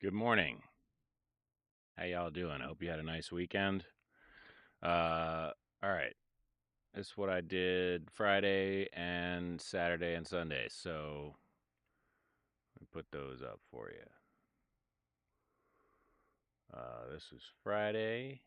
Good morning. How y'all doing? I hope you had a nice weekend. All right. This is what I did Friday and Saturday and Sunday. So let me put those up for you. This was Friday.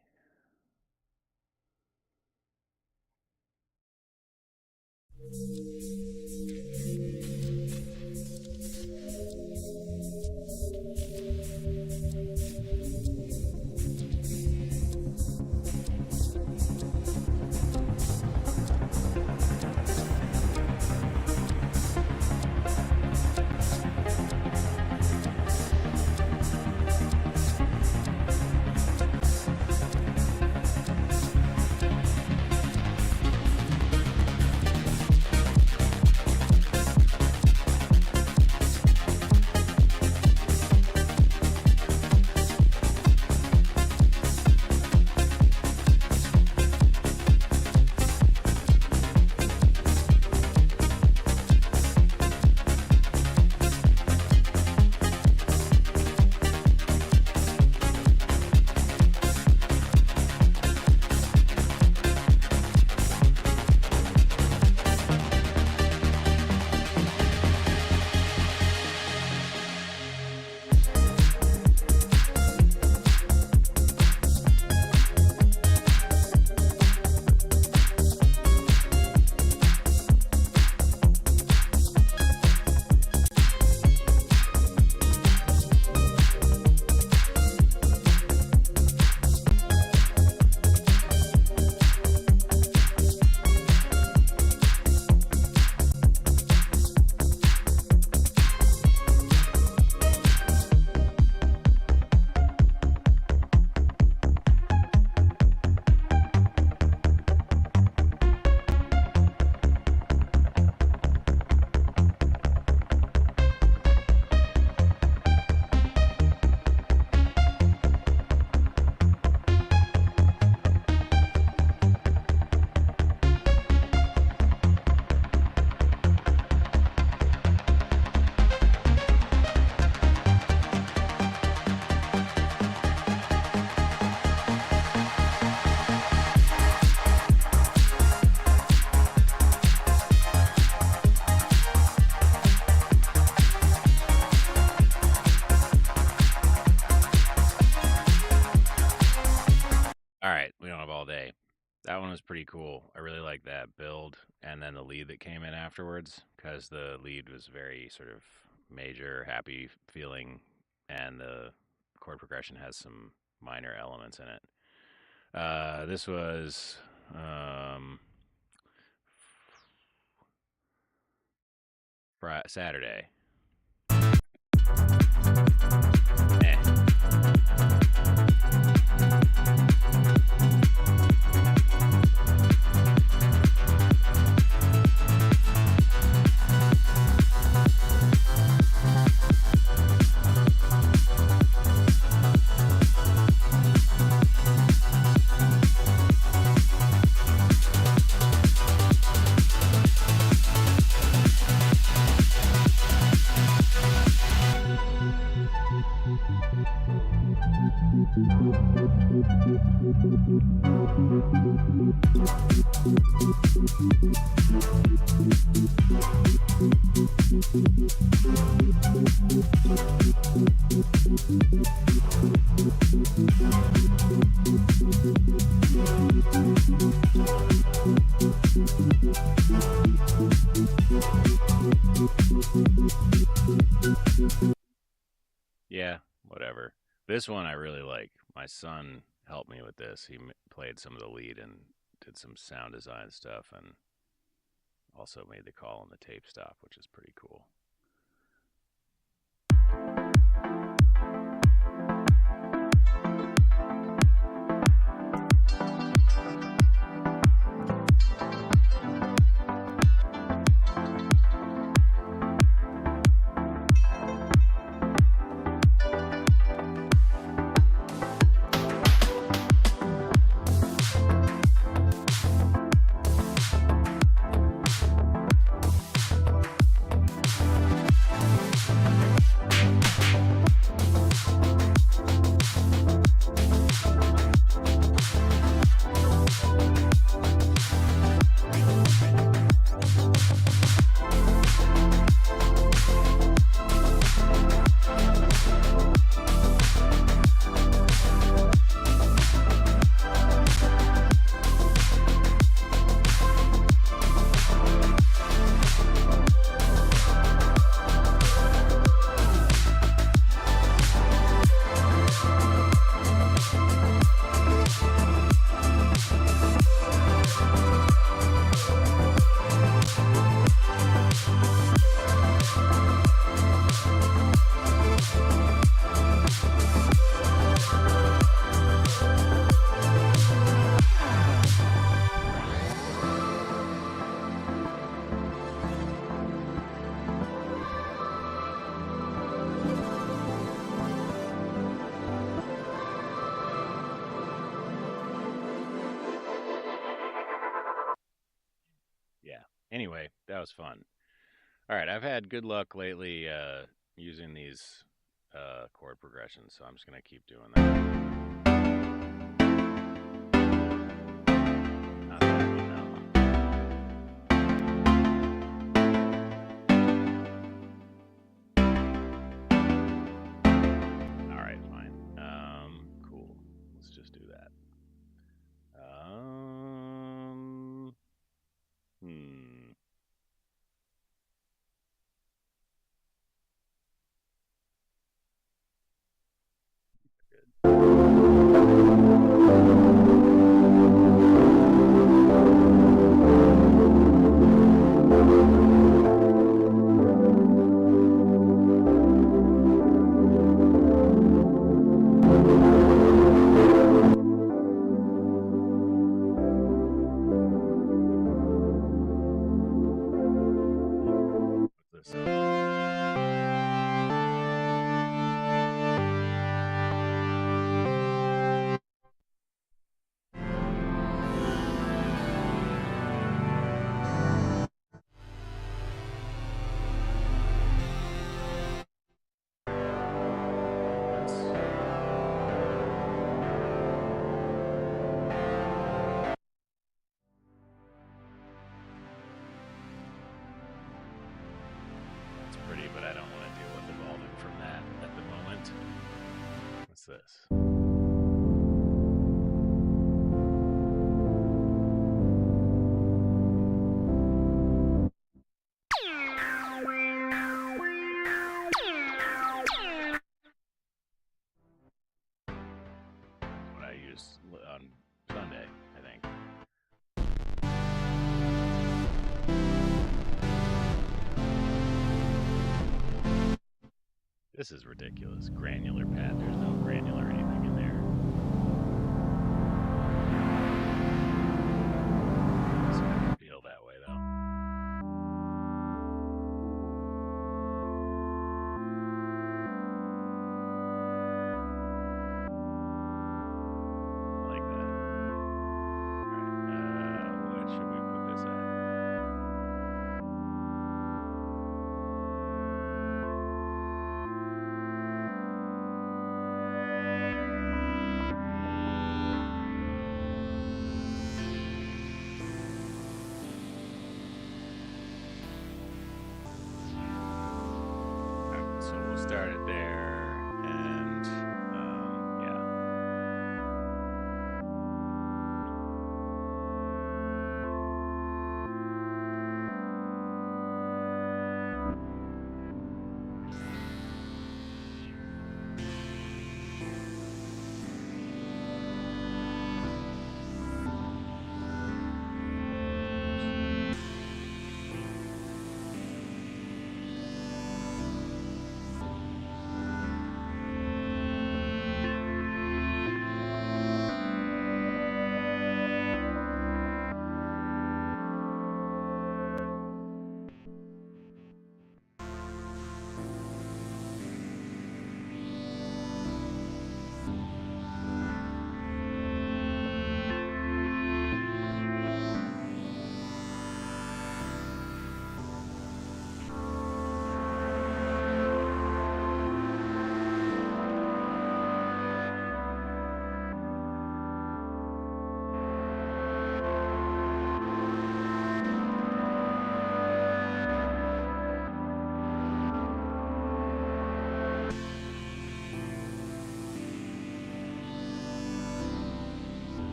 All right. We don't have all day. That one was pretty cool. I really like that build and then the lead that came in afterwards because the lead was very sort of major, happy feeling, and the chord progression has some minor elements in it. This was Saturday. Yeah, whatever. This one I really like. My son helped me with this. He played some of the lead and did some sound design stuff and also made the call on the tape stop, which is pretty cool. Yeah. Anyway, that was fun. All right, I've had good luck lately using these chord progressions, so I'm just gonna keep doing that. Not that one, no. All right, fine. Cool. Let's just do that. Hmm. Good. What's this? That's pretty, but I don't want to deal with evolving from that at the moment. What's this? What I used on Sunday, I think. This is ridiculous. Granular pad. There's no granular anything in there. It's gonna feel that way though. I like that. Alright, what should we put this at? Alright, so we'll start it there, and yeah.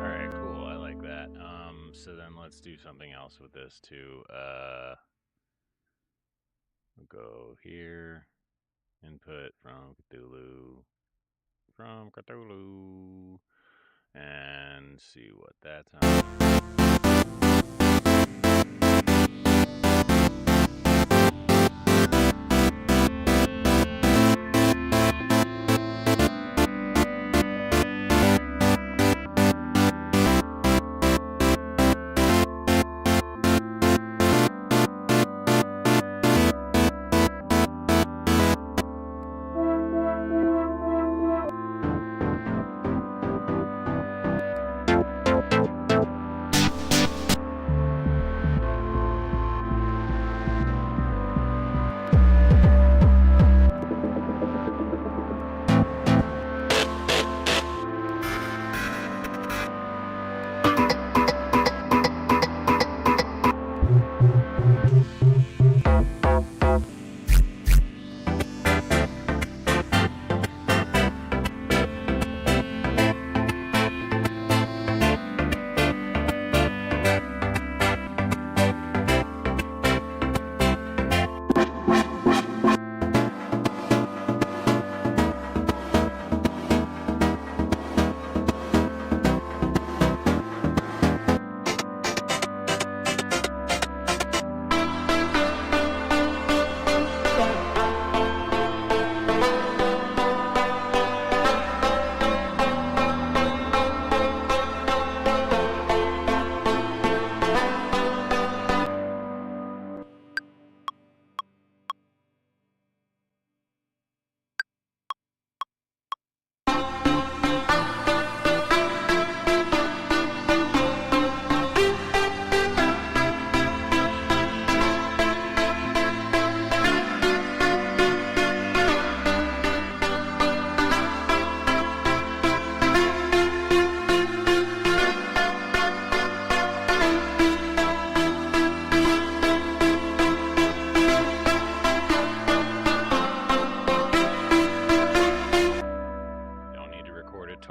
Alright, cool. I like that. So then let's do something else with this too. We'll go here. Input from Cthulhu, and see what that's on.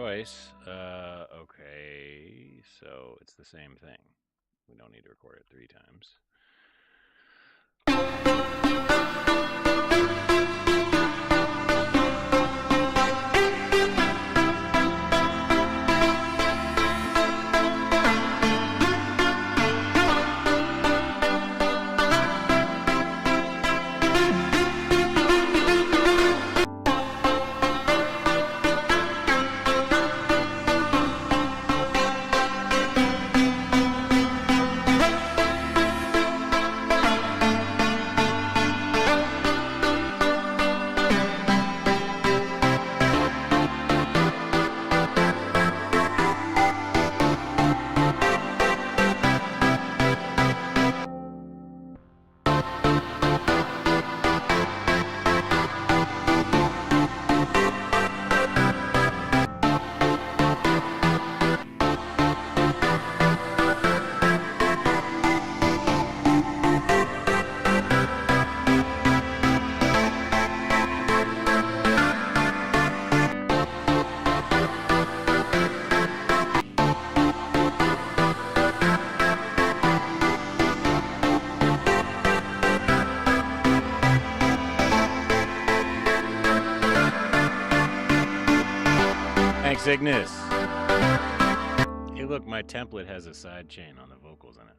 choice. Okay, so it's the same thing. We don't need to record it 3 times. Thanks, Ignis. Hey, look, my template has a side chain on the vocals in it.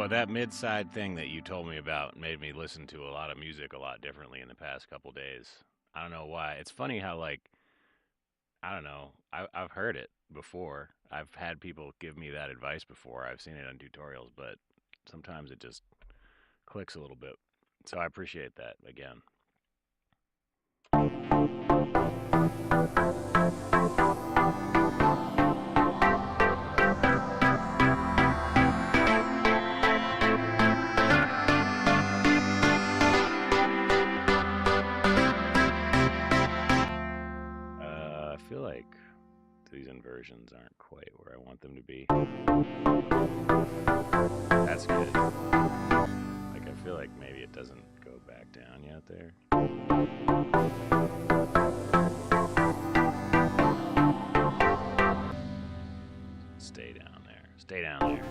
That mid-side thing that you told me about made me listen to a lot of music a lot differently in the past couple days. I don't know why. It's funny how, like, I don't know. I've heard it before. I've had people give me that advice before. I've seen it on tutorials, but sometimes it just clicks a little bit. So I appreciate that again. I feel like these inversions aren't quite where I want them to be. That's good. Like, I feel like maybe it doesn't go back down yet there. Stay down there. Stay down there.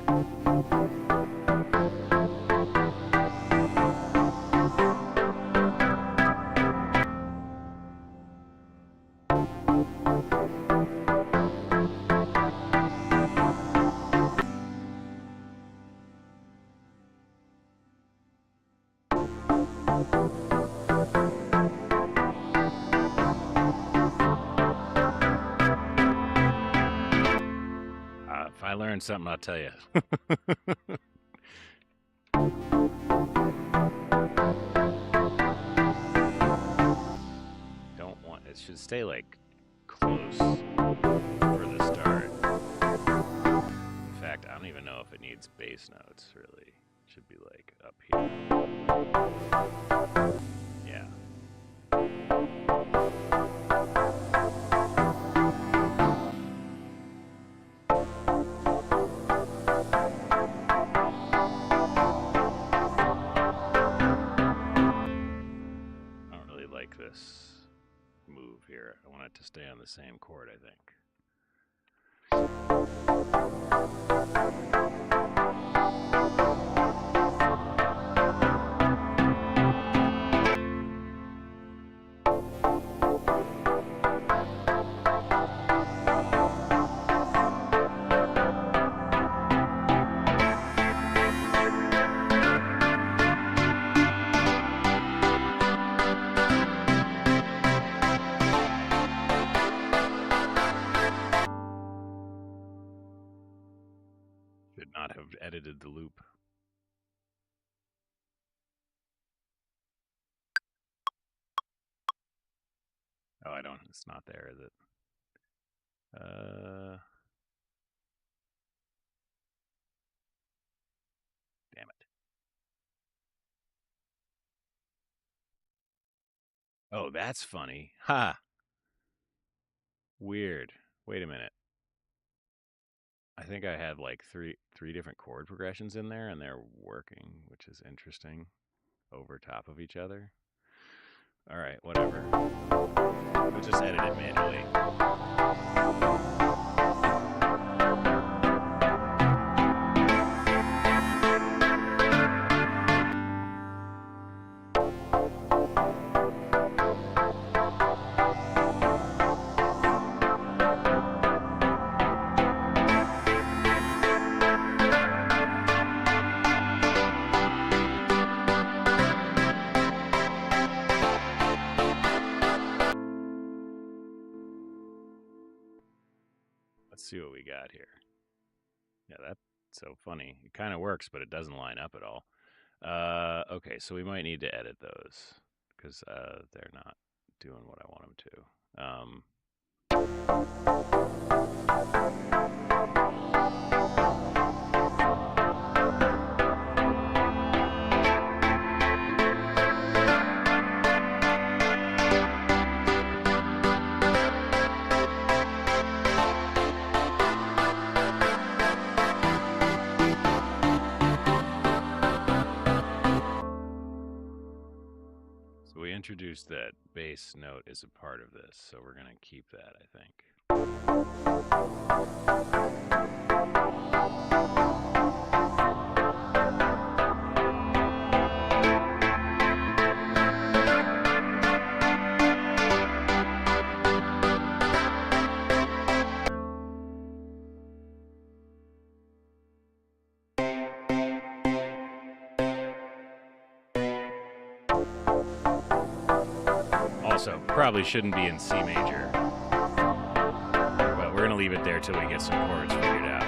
If I learn something, I'll tell you. It should stay like close for the start. In fact, I don't even know if it needs bass notes really. It should be like up here. Yeah. I don't really like this move here. I want it to stay on the same chord, I think. edited the loop. Oh, I don't. It's not there, is it? Damn it. Oh, that's funny. Ha! Weird. Wait a minute. I think I had like three different chord progressions in there, and they're working, which is interesting, over top of each other. All right, whatever. We'll just edit it manually. Let's see what we got here. Yeah, that's so funny. It kind of works, but it doesn't line up at all. Okay, so we might need to edit those because they're not doing what I want them to. So we introduced that bass note is a part of this, so we're going to keep that, I think. Also, probably shouldn't be in C major, but we're going to leave it there till we get some chords figured out.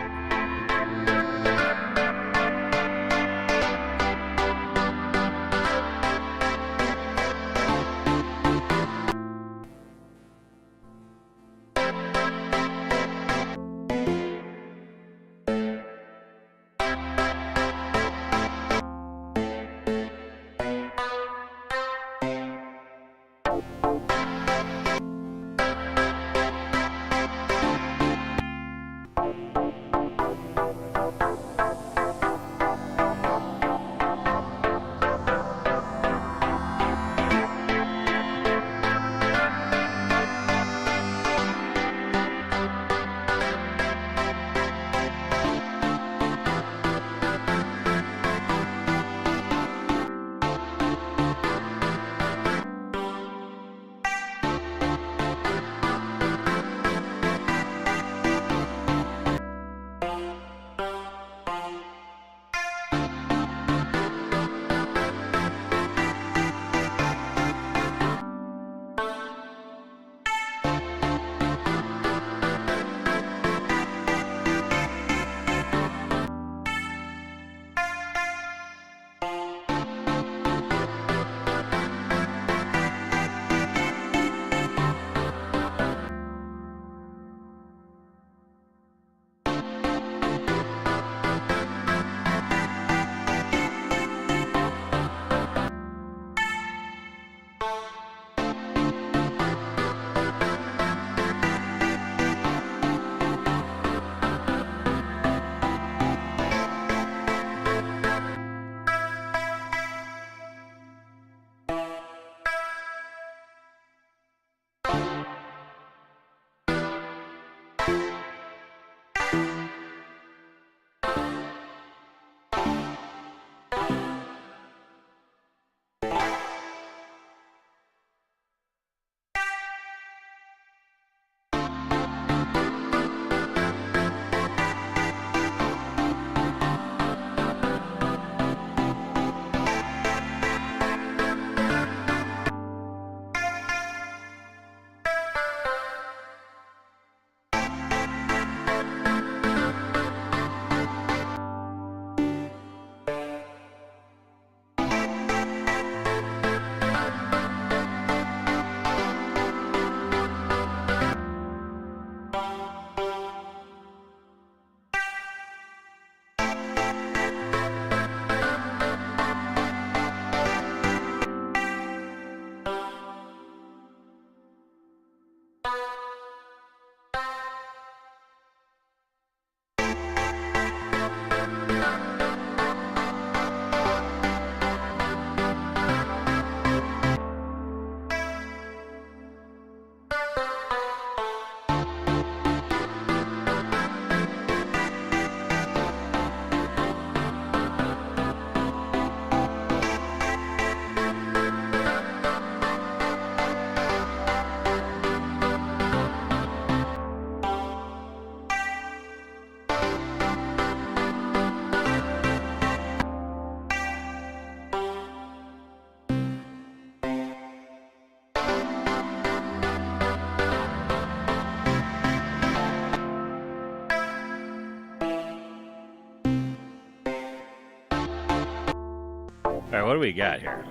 All right, what do we got here?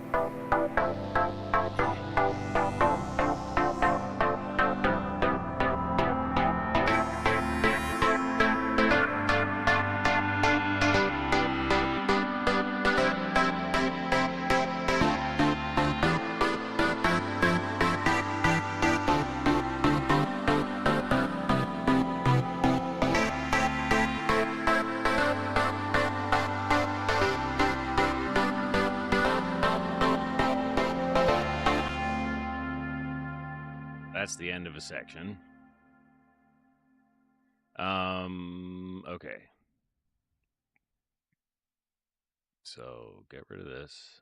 That's the end of a section. Okay. So get rid of this.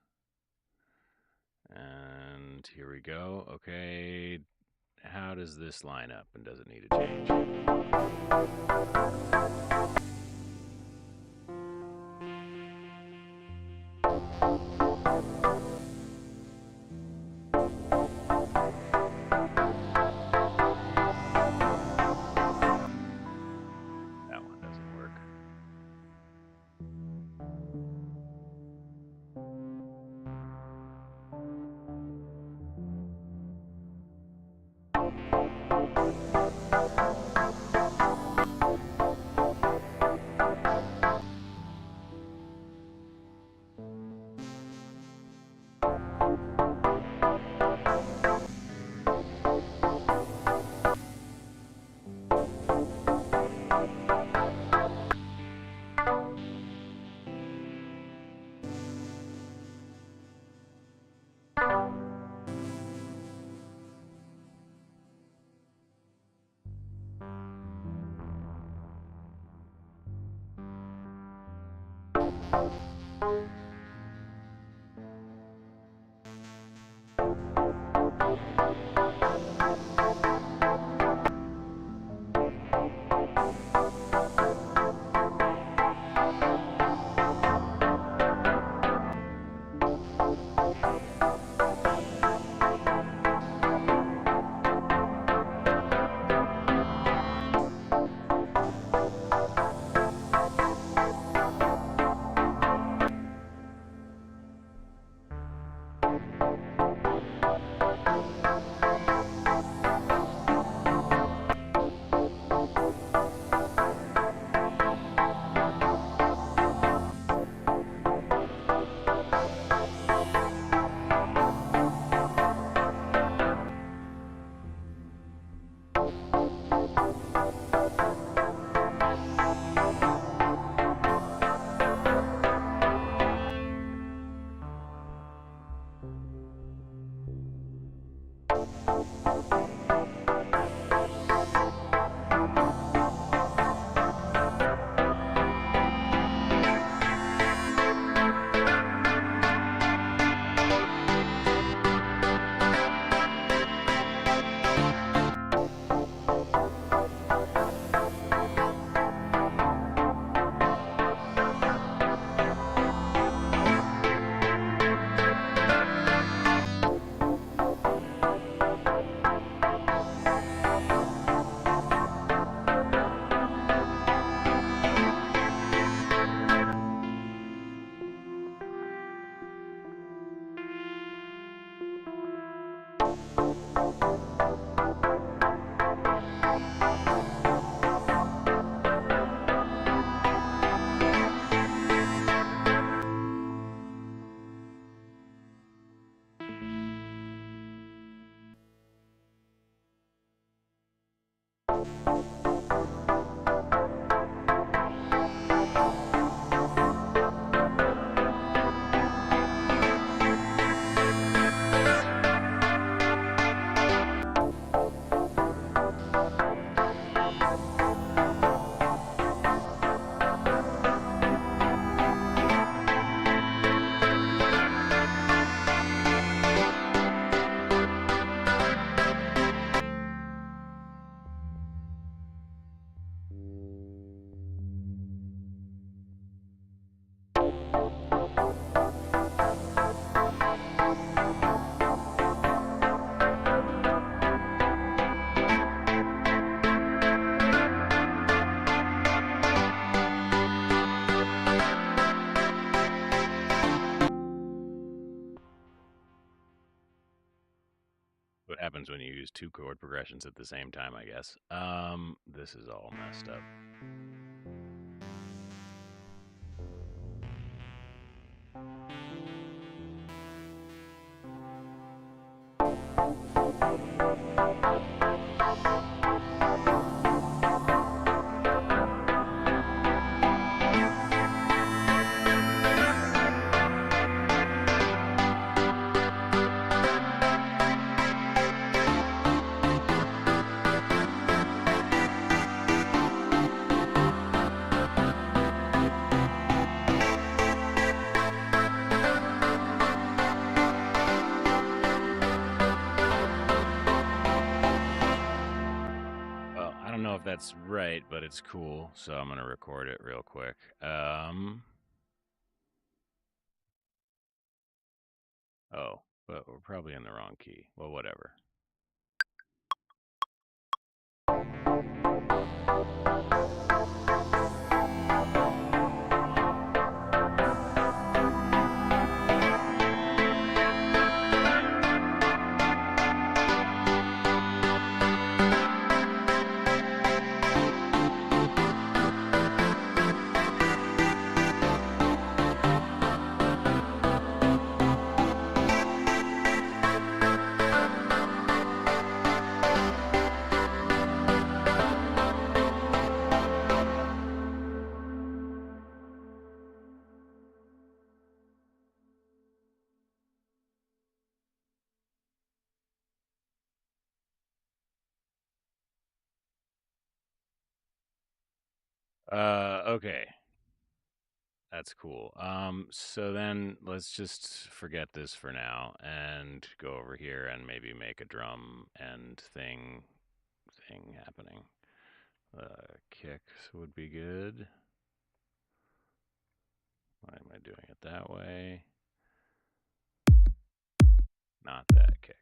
And here we go. Okay. How does this line up, and does it need a change? That one doesn't work. happens when you use two chord progressions at the same time, I guess. This is all messed up. Well, I don't know if that's right, but it's cool, so I'm gonna record it real quick. Oh, but we're probably in the wrong key. Well, whatever. Okay. That's cool. So then let's just forget this for now and go over here and maybe make a drum and thing happening. Kicks would be good. Why am I doing it that way? Not that kick.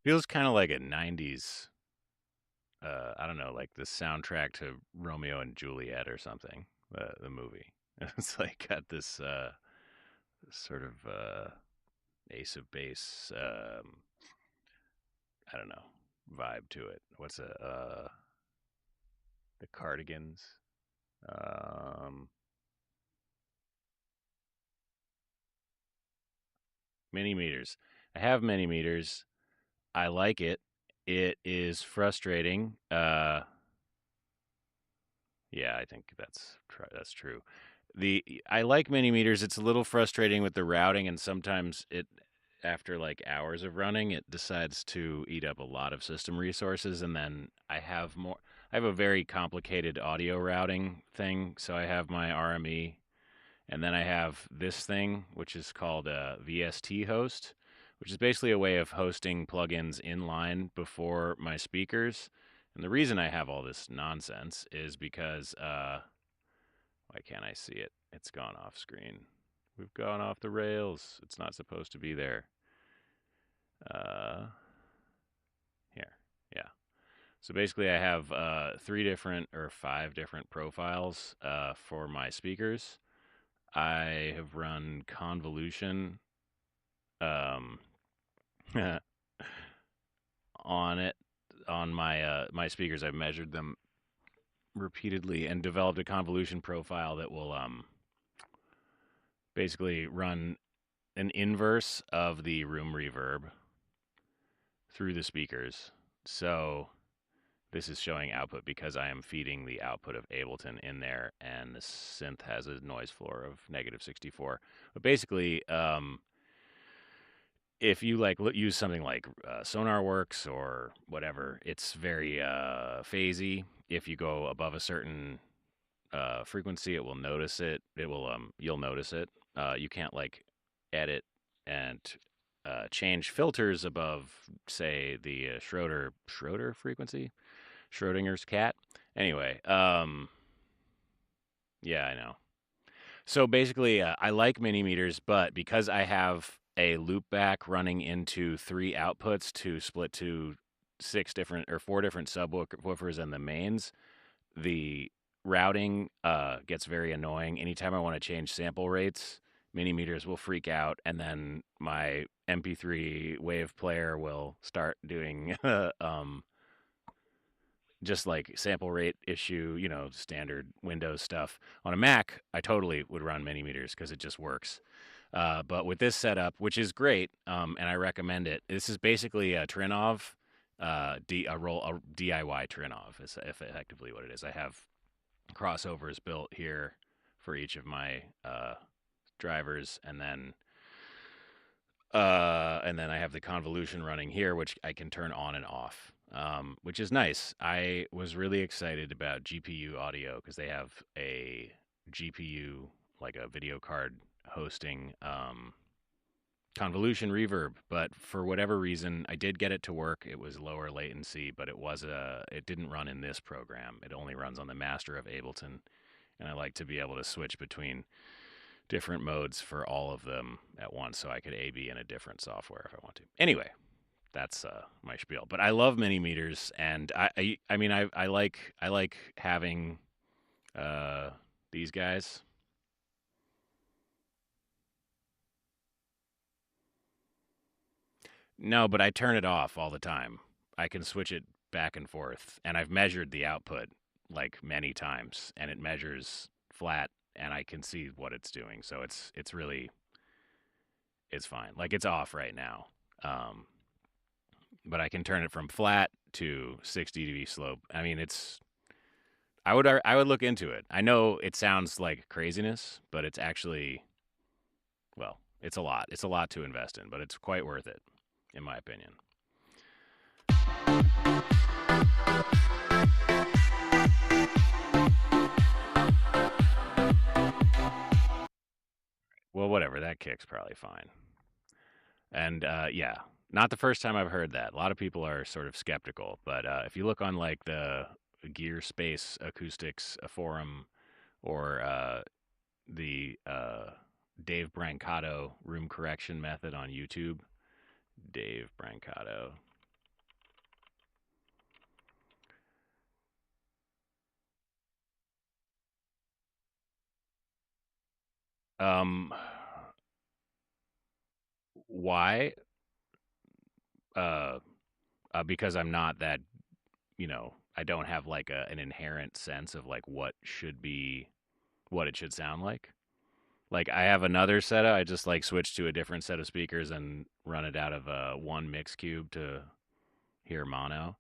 Feels kind of like a 90s, I don't know, like the soundtrack to Romeo and Juliet or something, the movie. It's like got this sort of Ace of Base, I don't know, vibe to it. What's the Cardigans? Um, Mini meters. I have mini meters. I like it. It is frustrating. Yeah, I think that's true. I like mini meters. It's a little frustrating with the routing, and sometimes it after like hours of running, it decides to eat up a lot of system resources, and then I have more. I have a very complicated audio routing thing, so I have my RME, and then I have this thing, which is called a VST host, which is basically a way of hosting plugins inline before my speakers. And the reason I have all this nonsense is because why can't I see it? It's gone off screen. We've gone off the rails. It's not supposed to be there. Uh, Here, yeah. So basically, I have 5 different profiles for my speakers. I have run convolution um, on it on my speakers. I've measured them repeatedly and developed a convolution profile that will basically run an inverse of the room reverb through the speakers. So this is showing output because I am feeding the output of Ableton in there, and the synth has a noise floor of -64. But basically, if you like use something like SonarWorks or whatever, it's very phasey. If you go above a certain frequency, it will notice it. It will you'll notice it. You can't like edit and change filters above, say, the Schroeder frequency, Schrodinger's cat. Anyway, yeah, I know. So basically, I like mini meters, but because I have a loop back running into 3 outputs to split to 4 different subwoofers and the mains, the routing gets very annoying. Anytime I want to change sample rates, mini meters will freak out, and then my MP3 wave player will start doing just like sample rate issue, standard Windows stuff. On a Mac, I totally would run mini meters because it just works. But with this setup, which is great, and I recommend it, this is basically a Trinov, a DIY Trinov is effectively what it is. I have crossovers built here for each of my drivers, and then I have the convolution running here, which I can turn on and off, which is nice. I was really excited about GPU Audio because they have a GPU, like a video card hosting convolution reverb, but for whatever reason, I did get it to work. It was lower latency, but it didn't run in this program. It only runs on the master of Ableton, and I like to be able to switch between different modes for all of them at once, so I could A/B in a different software if I want to. Anyway, that's my spiel. But I love mini meters, and I mean I like having these guys. No, but I turn it off all the time. I can switch it back and forth, and I've measured the output like many times, and it measures flat, and I can see what it's doing. So it's really it's fine. Like it's off right now, but I can turn it from flat to 60 dB slope. I mean, I would look into it. I know it sounds like craziness, but it's actually, well, it's a lot. It's a lot to invest in, but it's quite worth it, in my opinion. Well, whatever. That kick's probably fine. And yeah, not the first time I've heard that. A lot of people are sort of skeptical, but if you look on like the Gear Space Acoustics forum or the Dave Brancato room correction method on YouTube, Dave Brancato. Um, why? Uh, because I'm not that, I don't have like an inherent sense of like what it should sound like. Like I have another setup. I just like switch to a different set of speakers and run it out of one mix cube to hear mono.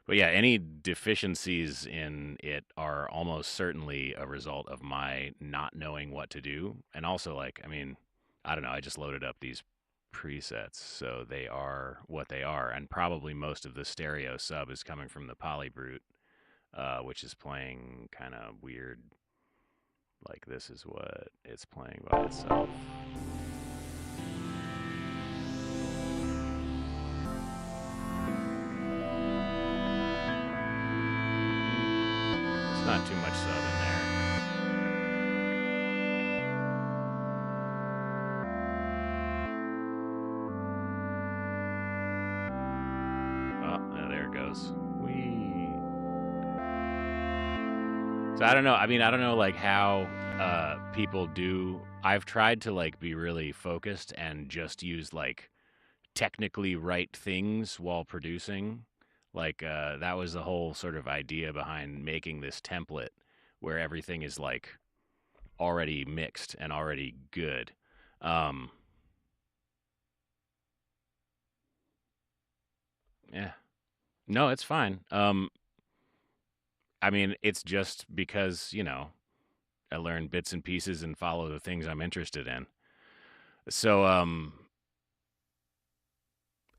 But yeah, any deficiencies in it are almost certainly a result of my not knowing what to do. And also, like, I mean, I don't know. I just loaded up these presets, so they are what they are. And probably most of the stereo sub is coming from the Polybrute, which is playing kind of weird. Like, this is what it's playing by itself. It's not too much sub in there. Oh, there it goes. Whee. So I don't know. I mean, I don't know like how people do. I've tried to like be really focused and just use like technically right things while producing. Like that was the whole sort of idea behind making this template where everything is like already mixed and already good. Um, yeah. No, it's fine. I mean, it's just because, I learn bits and pieces and follow the things I'm interested in. So,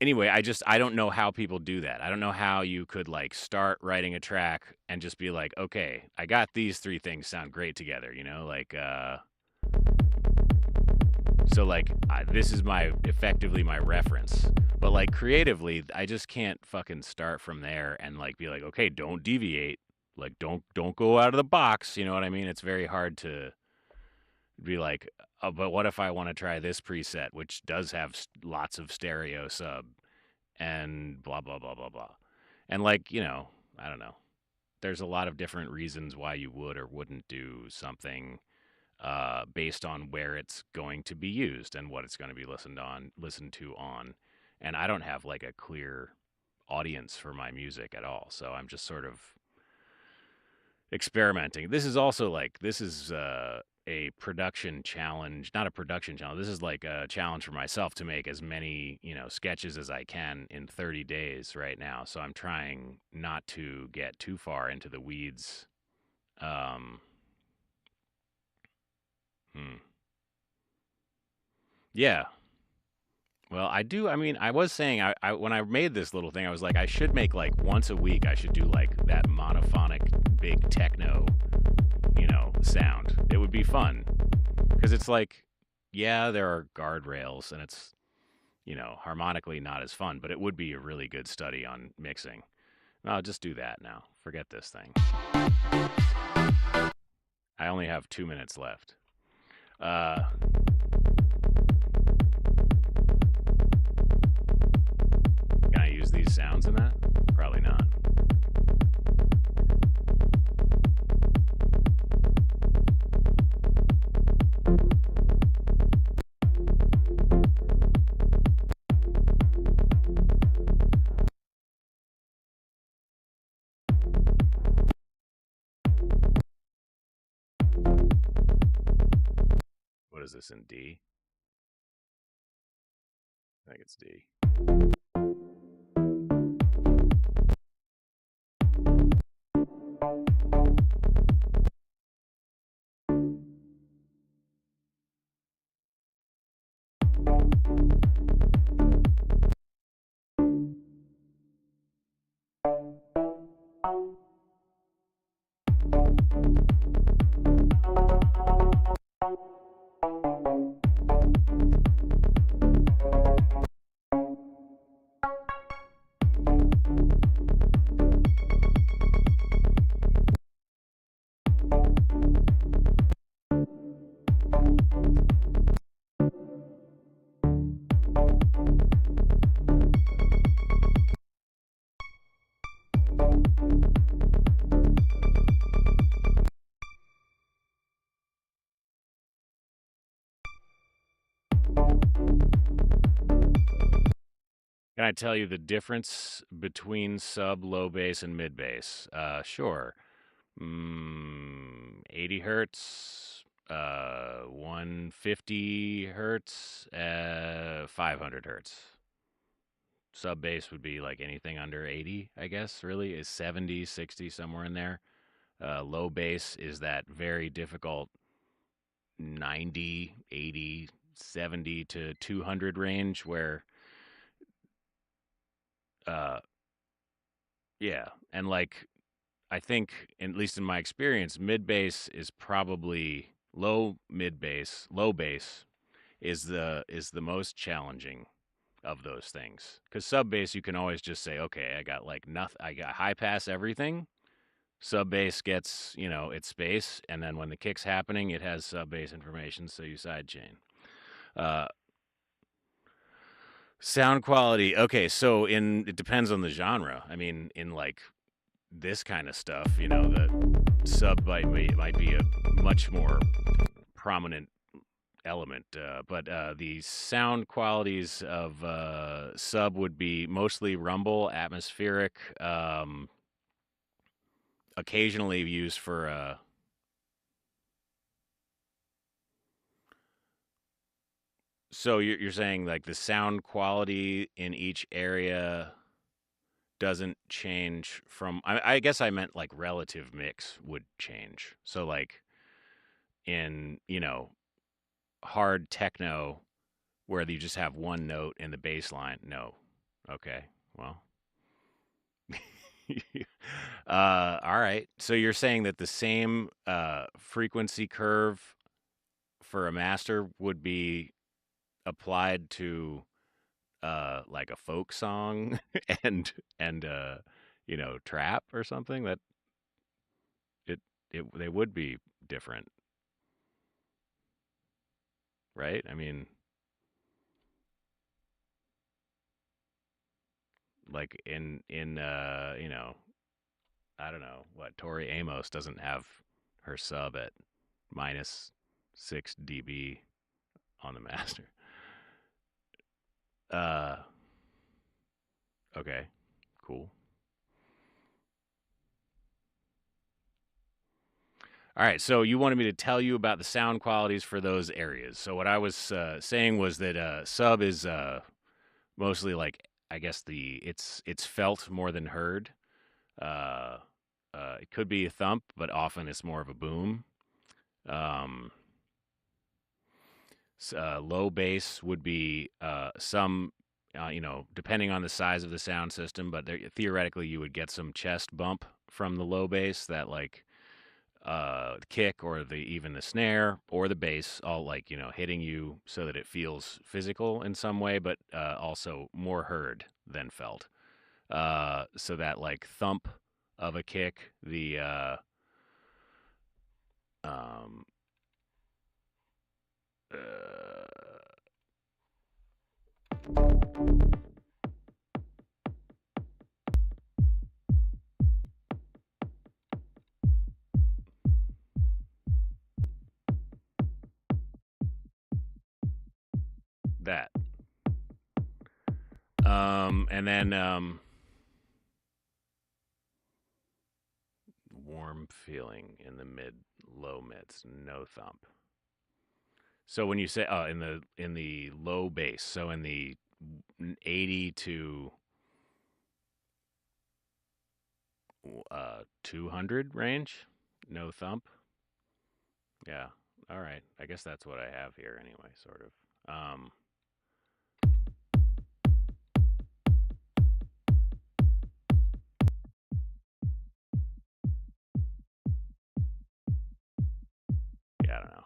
anyway, I don't know how people do that. I don't know how you could like start writing a track and just be like, okay, I got these three things sound great together. Like so like this is my effectively my reference. But like creatively, I just can't fucking start from there and like be like, okay, don't deviate. Like don't go out of the box. You know what I mean? It's very hard to be like, but what if I want to try this preset, which does have lots of stereo sub and blah blah blah blah blah, and like I don't know. There's a lot of different reasons why you would or wouldn't do something based on where it's going to be used and what it's going to be listened to on, and I don't have like a clear audience for my music at all, so I'm just sort of experimenting. This is also like this is a production challenge, not a production challenge. This is like a challenge for myself to make as many sketches as I can in 30 days right now. So I'm trying not to get too far into the weeds. Um, hmm. Yeah. Well, I do. I mean, I was saying, I when I made this little thing, I was like, I should make like once a week. I should do like that monophonic big techno, sound. It would be fun because it's like, yeah, there are guardrails and it's harmonically not as fun, but it would be a really good study on mixing. I'll just do that now. Forget this thing. I only have 2 minutes left. Uh, can I use these sounds in that? Probably not. What is this in D? I think it's D. Can I tell you the difference between sub, low bass, and mid bass? Sure. 80 hertz, 150 hertz, 500 hertz. Sub bass would be like anything under 80, I guess, really, is 70, 60, somewhere in there. Low bass is that very difficult 90, 80, 70 to 200 range where, uh, yeah. And like, I think, at least in my experience, mid bass is probably low bass is the most challenging of those things. Because sub bass, you can always just say, okay, I got like nothing, I got high pass everything. Sub bass gets its space, and then when the kick's happening, it has sub bass information, so you sidechain. Uh, Sound quality. Okay, so in it depends on the genre. I mean, in like this kind of stuff, the sub might be a much more prominent element, but the sound qualities of sub would be mostly rumble, atmospheric, occasionally used for. So you're saying like the sound quality in each area doesn't change from. I guess I meant like relative mix would change. So like in hard techno where you just have one note in the bass line. No. Okay. Well, all right. So you're saying that the same frequency curve for a master would be applied to like a folk song and trap or something that it they would be different, right? I mean, like in I don't know what Tori Amos doesn't have her sub at minus 6 dB on the master. Uh, okay, cool. All right, so you wanted me to tell you about the sound qualities for those areas. So what I was saying was that sub is mostly like I guess it's felt more than heard. Uh, it could be a thump, but often it's more of a boom. Um, Low bass would be some, depending on the size of the sound system, but theoretically you would get some chest bump from the low bass that like kick or even the snare or the bass all like hitting you so that it feels physical in some way, but also more heard than felt. So that like thump of a kick, the um, uh, that and then warm feeling in the mid low mids, no thump. So when you say in the low bass, so in the 80 to 200 range, no thump. Yeah. All right. I guess that's what I have here anyway, sort of. Yeah, I don't know.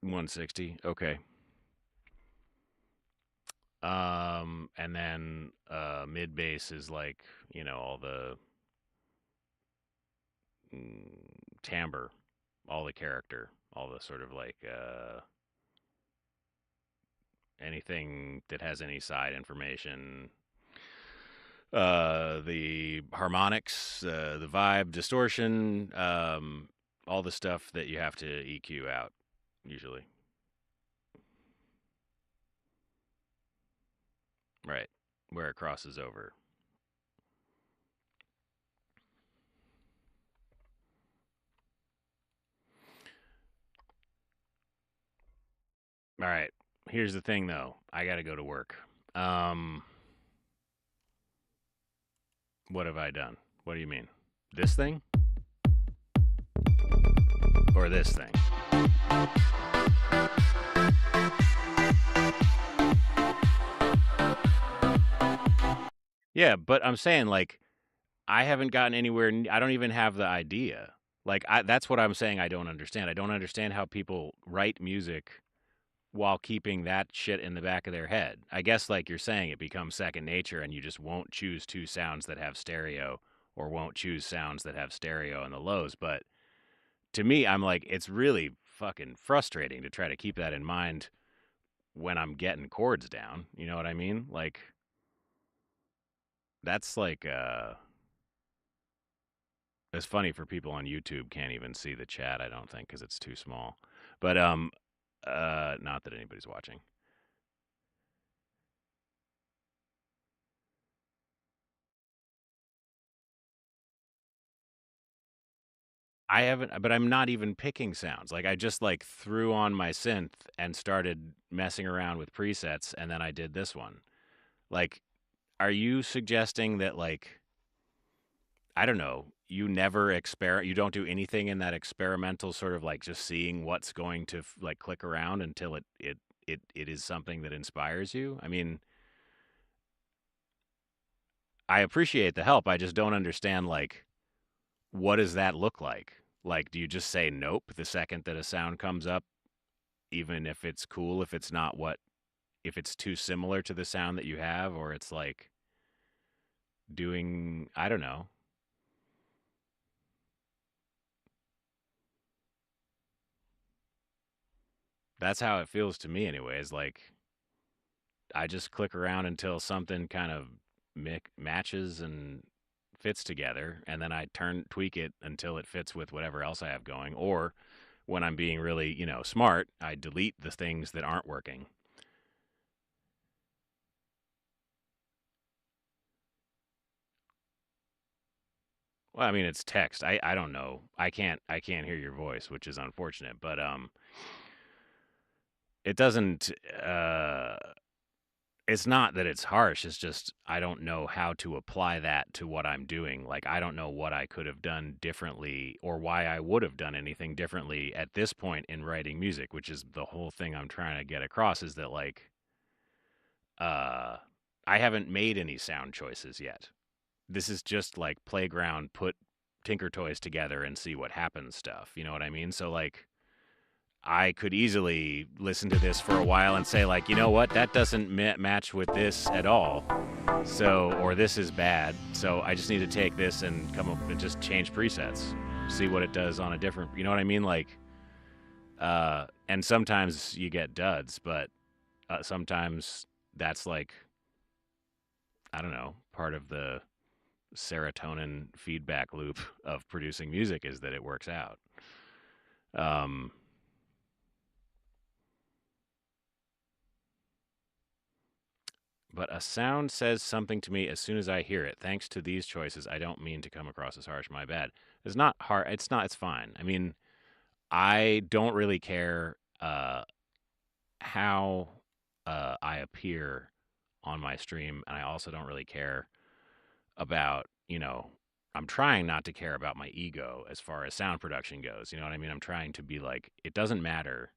160. Okay. And then mid bass is like all the timbre, all the character, all the sort of like anything that has any side information, the harmonics, the vibe, distortion, all the stuff that you have to EQ out usually. Right. Where it crosses over. All right. Here's the thing though. I got to go to work. Um what have I done? What do you mean? This thing or this thing? Yeah, but I'm saying like I haven't gotten anywhere. I don't even have the idea. Like that's what I'm saying. I don't understand. I don't understand how people write music while keeping that shit in the back of their head. I guess, like you're saying, it becomes second nature, and you just won't choose two sounds that have stereo, or won't choose sounds that have stereo in the lows. But to me, I'm like, it's really fucking frustrating to try to keep that in mind when I'm getting chords down. You know what I mean? Like that's like it's funny for people on YouTube can't even see the chat, I don't think, because it's too small. But not that anybody's watching. I haven't, but I'm not even picking sounds. Like I just like threw on my synth and started messing around with presets, and then I did this one. Like, are you suggesting that like I don't know, you never you don't do anything in that experimental sort of like just seeing what's going to like click around until it is something that inspires you. I mean, I appreciate the help. I just don't understand like what does that look like? Like, do you just say nope the second that a sound comes up, even if it's cool, if it's not what, if it's too similar to the sound that you have, or it's like doing, I don't know. That's how it feels to me, anyways. Like, I just click around until something kind of matches and fits together, and then I tweak it until it fits with whatever else I have going. Or when I'm being really, smart, I delete the things that aren't working. Well, I mean, it's text. I don't know. I can't hear your voice, which is unfortunate. But it doesn't. It's not that it's harsh. It's just I don't know how to apply that to what I'm doing. Like I don't know what I could have done differently or why I would have done anything differently at this point in writing music, which is the whole thing I'm trying to get across. Is that like uh, I haven't made any sound choices yet. This is just like playground, put Tinker Toys together and see what happens stuff. You know what I mean? So like I could easily listen to this for a while and say like, you know what, that doesn't match with this at all. So or this is bad. So I just need to take this and come up and just change presets, see what it does on a different. You know what I mean? Like, and sometimes you get duds, but sometimes that's like I don't know, part of the serotonin feedback loop of producing music is that it works out. Um, but a sound says something to me as soon as I hear it. Thanks to these choices, I don't mean to come across as harsh. My bad. It's not hard. It's not. It's fine. I mean, I don't really care how I appear on my stream, and I also don't really care about I'm trying not to care about my ego as far as sound production goes. You know what I mean? I'm trying to be like, it doesn't matter.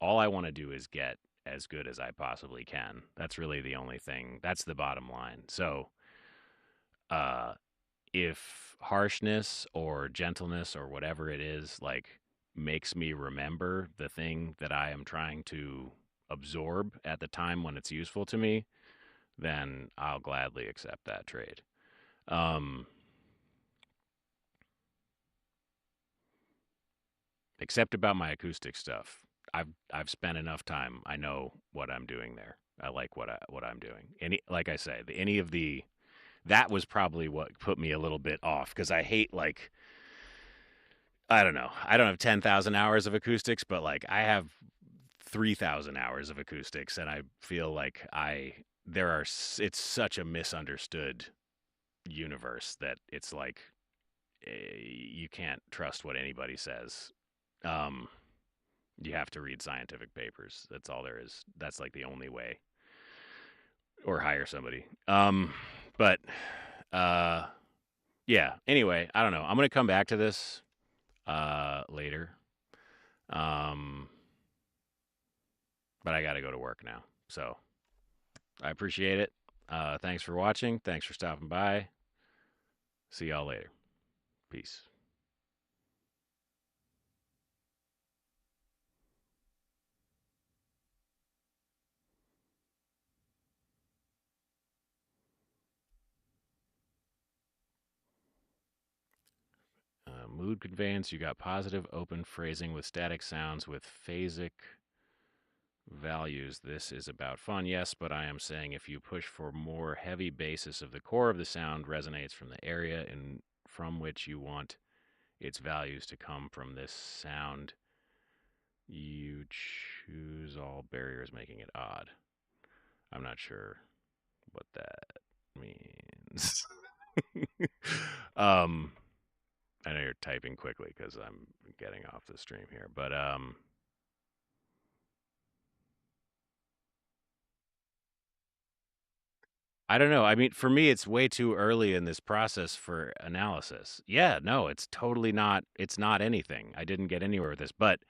All I want to do is get as good as I possibly can. That's really the only thing. That's the bottom line. So, uh, if harshness or gentleness or whatever it is, like, makes me remember the thing that I am trying to absorb at the time when it's useful to me, then I'll gladly accept that trade. Um, except about my acoustic stuff. I've spent enough time. I know what I'm doing there. I like what I'm doing. Any like I say, any of the that was probably what put me a little bit off because I hate like I don't know. I don't have 10,000 hours of acoustics, but like I have 3,000 hours of acoustics and I feel like it's such a misunderstood universe that it's like you can't trust what anybody says. Um, you have to read scientific papers. That's all there is. That's like the only way, or hire somebody. But uh, yeah. Anyway, I don't know. I'm gonna come back to this later. Um, but I got to go to work now. So I appreciate it. Thanks for watching. Thanks for stopping by. See y'all later. Peace. Mood conveyance. You got positive open phrasing with static sounds with phasic values. This is about fun, yes, but I am saying if you push for more heavy basis of the core of the sound resonates from the area and from which you want its values to come from this sound, you choose all barriers, making it odd. I'm not sure what that means. um, I know you're typing quickly because I'm getting off the stream here, but I don't know. I mean, for me, it's way too early in this process for analysis. Yeah, no, it's totally not. It's not anything. I didn't get anywhere with this, but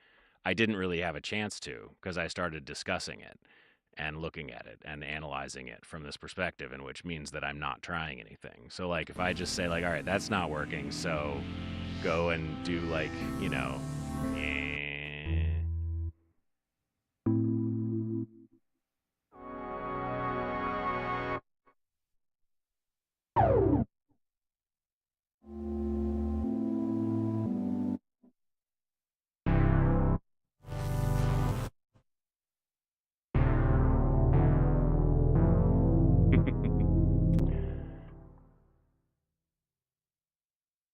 I didn't really have a chance to because I started discussing it and looking at it and analyzing it from this perspective, and which means that I'm not trying anything. So, like, if I just say, like, all right, that's not working, so go and do, like, you know, eh.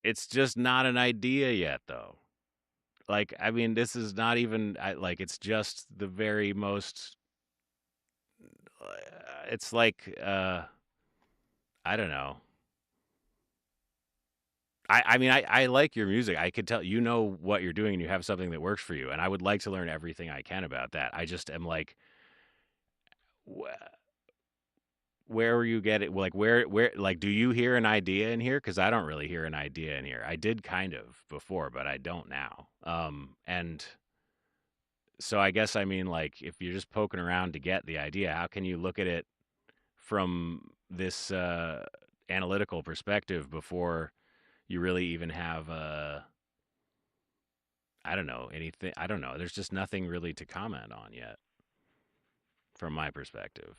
It's just not an idea yet, though. Like, I mean, this is not even like it's just the very most. It's like I don't know. I mean, I like your music. I could tell you know what you're doing and you have something that works for you, and I would like to learn everything I can about that. I just am like, where were you getting? Like, where, like, do you hear an idea in here? Because I don't really hear an idea in here. I did kind of before, but I don't now. And so I guess I mean, like, if you're just poking around to get the idea, how can you look at it from this analytical perspective before you really even have I don't know anything. I don't know. There's just nothing really to comment on yet from my perspective.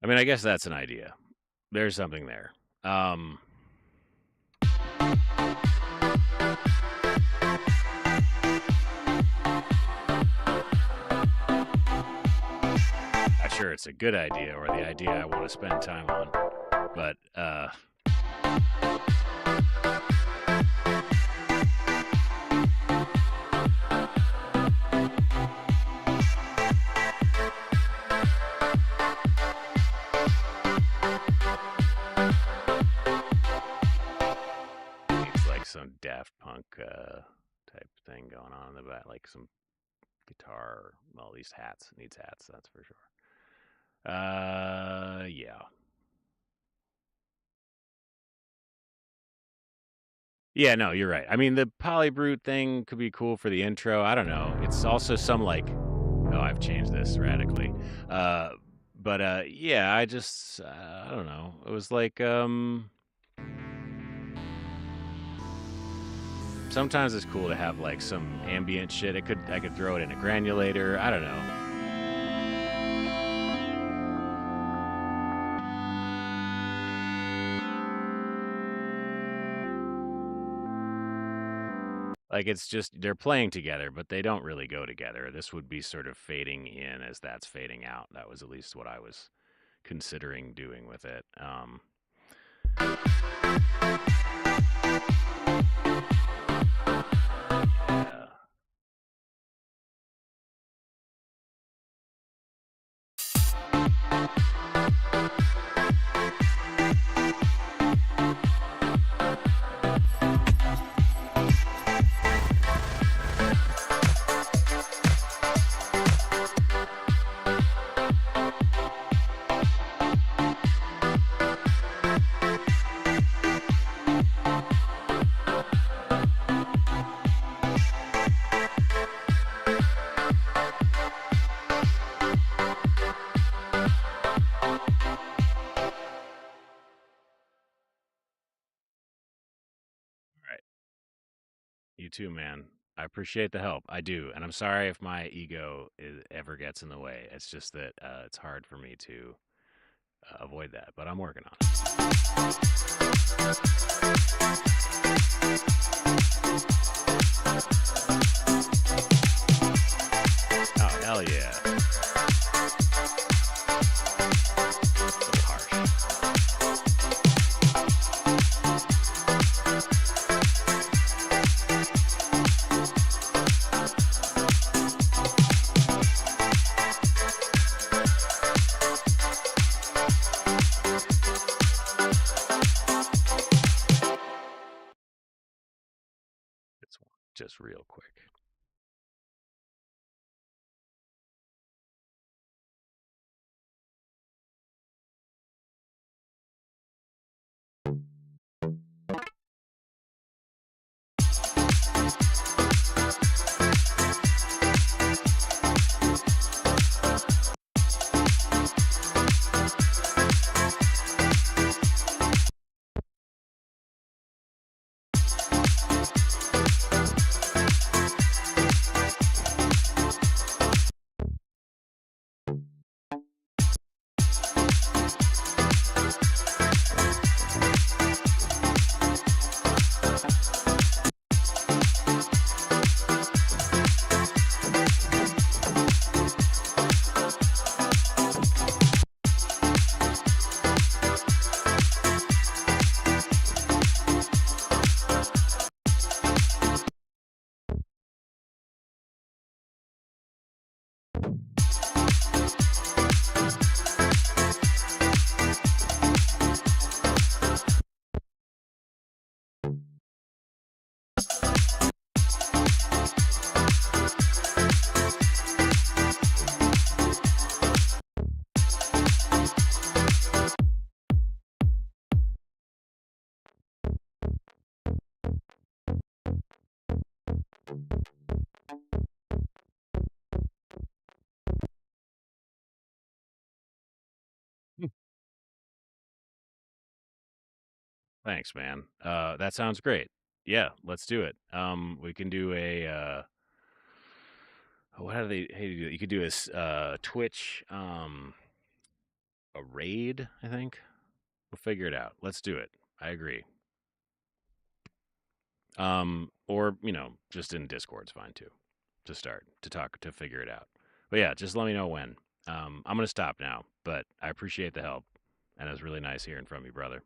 I mean, I guess that's an idea. There's something there. Um, Not sure it's a good idea or the idea I want to spend time on, but it's like some Daft Punk type thing going on in the back, like some guitar. Well, at least hats. It needs hats. That's for sure. Yeah. Yeah, no, you're right. I mean, the Polybrute thing could be cool for the intro. I don't know. It's also some like, oh, I've changed this radically. Uh, but yeah, I don't know. It was like, sometimes it's cool to have like some ambient shit. I could throw it in a granulator. I don't know. Like it's just they're playing together, but they don't really go together. This would be sort of fading in as that's fading out. That was at least what I was considering doing with it. Yeah. All right. You too, man. I appreciate the help. I do, and I'm sorry if my ego ever gets in the way. It's just that it's hard for me to avoid that, but I'm working on it. Oh, hell yeah. So harsh. This one, just real quick. Thanks, man. That sounds great. Yeah, let's do it. We can do a what do they? Hey, you could do a Twitch, a raid. I think we'll figure it out. Let's do it. I agree. Or just in Discord's fine too. To start to talk to figure it out. But yeah, just let me know when. I'm gonna stop now, but I appreciate the help, and it was really nice hearing from you, brother.